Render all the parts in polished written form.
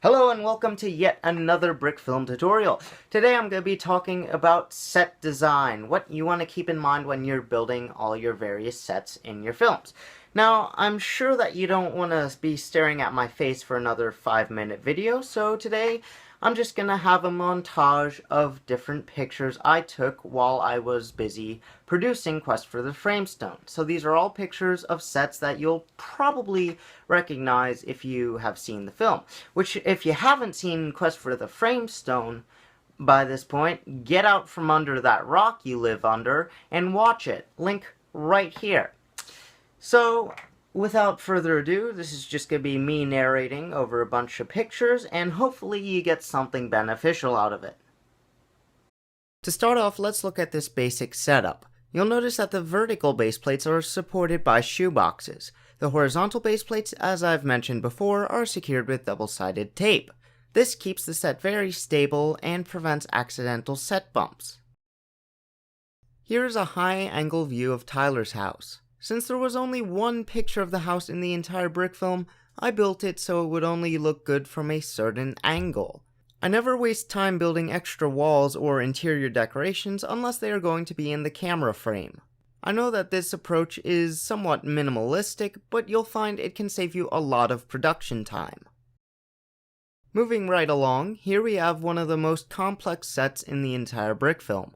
Hello and welcome to yet another Brickfilm tutorial. Today I'm going to be talking about set design, what you want to keep in mind when you're building all your various sets in your films. Now, I'm sure that you don't want to be staring at my face for another 5-minute video, so today I'm just going to have a montage of different pictures I took while I was busy producing Quest for the Framestone. So these are all pictures of sets that you'll probably recognize if you have seen the film. Which, if you haven't seen Quest for the Framestone by this point, get out from under that rock you live under and watch it. Link right here. So, without further ado, this is just going to be me narrating over a bunch of pictures, and hopefully you get something beneficial out of it. To start off, let's look at this basic setup. You'll notice that the vertical base plates are supported by shoeboxes. The horizontal base plates, as I've mentioned before, are secured with double-sided tape. This keeps the set very stable and prevents accidental set bumps. Here is a high-angle view of Tyler's house. Since there was only one picture of the house in the entire Brickfilm, I built it so it would only look good from a certain angle. I never waste time building extra walls or interior decorations unless they are going to be in the camera frame. I know that this approach is somewhat minimalistic, but you'll find it can save you a lot of production time. Moving right along, here we have one of the most complex sets in the entire Brickfilm.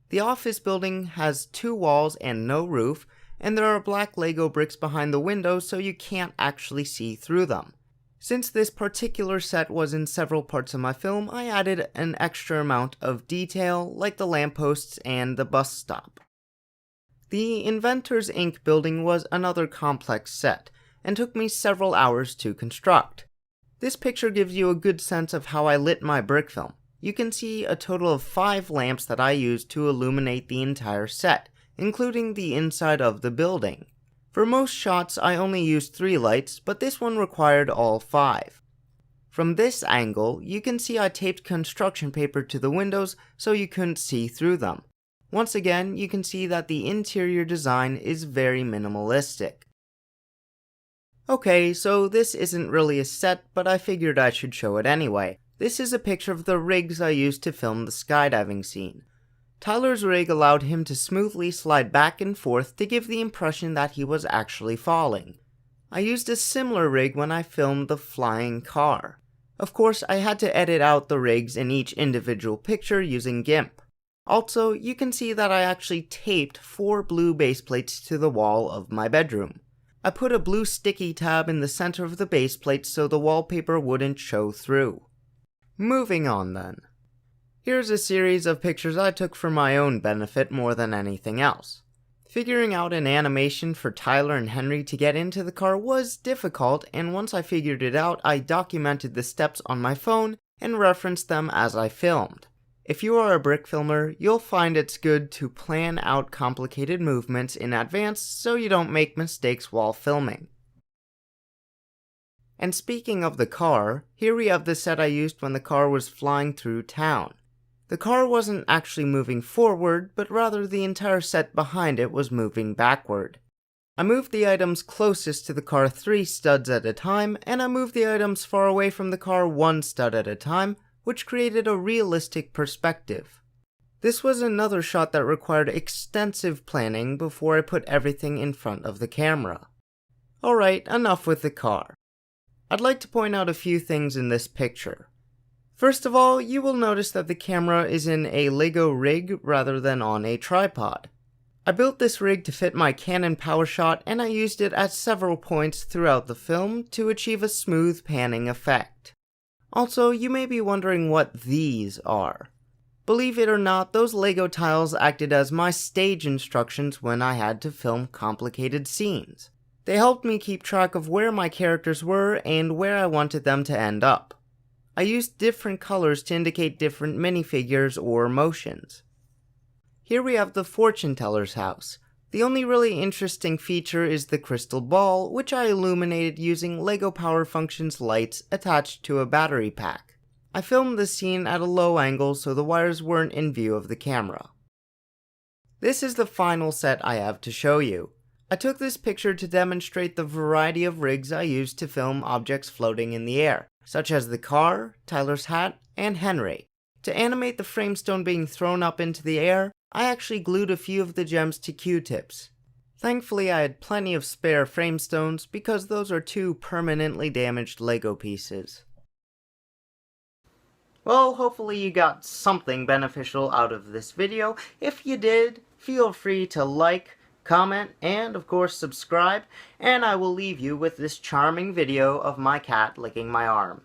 The office building has 2 walls and no roof, and there are black Lego bricks behind the windows so you can't actually see through them. Since this particular set was in several parts of my film, I added an extra amount of detail, like the lampposts and the bus stop. The Inventor's Inc. building was another complex set, and took me several hours to construct. This picture gives you a good sense of how I lit my Brickfilm. You can see a total of 5 lamps that I used to illuminate the entire set, including the inside of the building. For most shots, I only used 3 lights, but this one required all 5. From this angle, you can see I taped construction paper to the windows so you couldn't see through them. Once again, you can see that the interior design is very minimalistic. Okay, so this isn't really a set, but I figured I should show it anyway. This is a picture of the rigs I used to film the skydiving scene. Tyler's rig allowed him to smoothly slide back and forth to give the impression that he was actually falling. I used a similar rig when I filmed the flying car. Of course, I had to edit out the rigs in each individual picture using GIMP. Also, you can see that I actually taped 4 blue base plates to the wall of my bedroom. I put a blue sticky tab in the center of the base plate so the wallpaper wouldn't show through. Moving on then. Here's a series of pictures I took for my own benefit more than anything else. Figuring out an animation for Tyler and Henry to get into the car was difficult, and once I figured it out, I documented the steps on my phone and referenced them as I filmed. If you are a brick filmer, you'll find it's good to plan out complicated movements in advance so you don't make mistakes while filming. And speaking of the car, here we have the set I used when the car was flying through town. The car wasn't actually moving forward, but rather the entire set behind it was moving backward. I moved the items closest to the car 3 studs at a time, and I moved the items far away from the car 1 stud at a time, which created a realistic perspective. This was another shot that required extensive planning before I put everything in front of the camera. Alright, enough with the car. I'd like to point out a few things in this picture. First of all, you will notice that the camera is in a Lego rig rather than on a tripod. I built this rig to fit my Canon PowerShot, and I used it at several points throughout the film to achieve a smooth panning effect. Also, you may be wondering what these are. Believe it or not, those Lego tiles acted as my stage instructions when I had to film complicated scenes. They helped me keep track of where my characters were and where I wanted them to end up. I used different colors to indicate different minifigures or motions. Here we have the fortune teller's house. The only really interesting feature is the crystal ball, which I illuminated using Lego Power Functions lights attached to a battery pack. I filmed the scene at a low angle so the wires weren't in view of the camera. This is the final set I have to show you. I took this picture to demonstrate the variety of rigs I used to film objects floating in the air. such as the car, Tyler's hat, and Henry. To animate the Framestone being thrown up into the air, I actually glued a few of the gems to Q-tips. Thankfully, I had plenty of spare Framestones because those are 2 permanently damaged Lego pieces. Well, hopefully you got something beneficial out of this video. If you did, feel free to like, comment, and of course subscribe, and I will leave you with this charming video of my cat licking my arm.